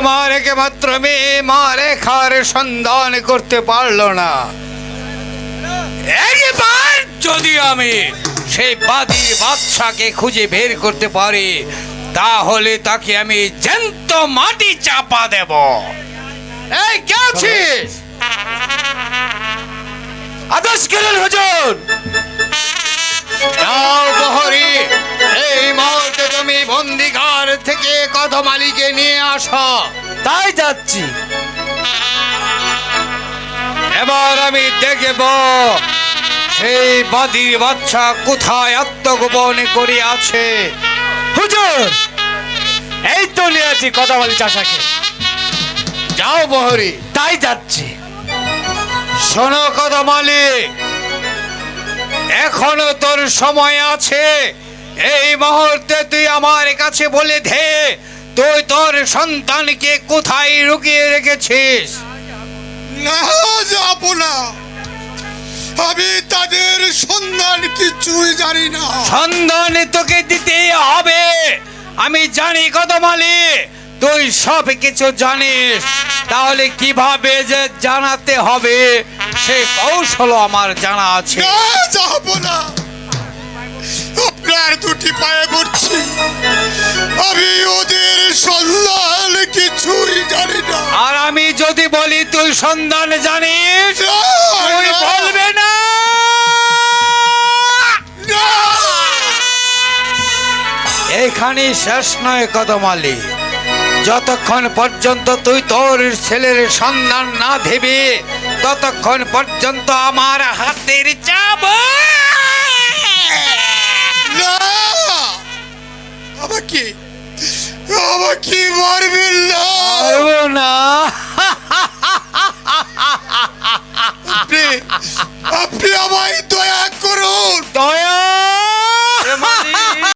আমার একমাত্র মেয়ে মা রেখার সন্ধান করতে পারলো না। একবার যদি আমি সেই বাদীর বাদশাকে খুঁজে বের করতে পারি, তাহলে তাকে আমি জ্যান্ত মাটি চাপা দেব। এই কে আছিস? আদেশ করেন হুজুর। যাও প্রহরী, এই মুহূর্তে তুমি বন্দিঘর থেকে কদমালীকে নিয়ে আসো। তাই যাচ্ছি। এবার আমি দেখব সেই বাদীর বাচ্চা কোথায় আত্মগোপন করে আছে। হুজুর, এই তো নিয়ে আছি কদমালী চাষাকে। যাও প্রহরী। তাই যাচ্ছি। শোনো কদমালী, এখনো তোর সময় আছে। এই মুহূর্তে তুই আমার কাছে বলে দে, তুই তোর সন্তানকে কোথায় লুকিয়ে রেখেছিস। না যাব না, আমি তাদের সন্ধান কিছুই জানি না। সন্ধান তোকে দিতেই হবে। আমি জানি কদমালী, তুই সব কিছু জানিস। তাহলে কিভাবে যে জানাতে হবে সে কৌশল আমার জানা আছে। না যাব না, আপনার দুটি পায়ে পড়ছি, আমি ওদের সন্ধান কিছুই জানি না। আর আমি যদি বলি তুই সন্ধান জানিস, না, তুই না, বলবে না। না। এখানে শেষ নয় কদমালী, যতক্ষণ পর্যন্ত তুই তোর ছেলের সন্ধান না দিবি, ততক্ষণ পর্যন্ত আমার হাতের চাপ। না, আমাকে আমাকে মারবেন না। পারবো না। আপনি আপনি আমায় দয়া করুন।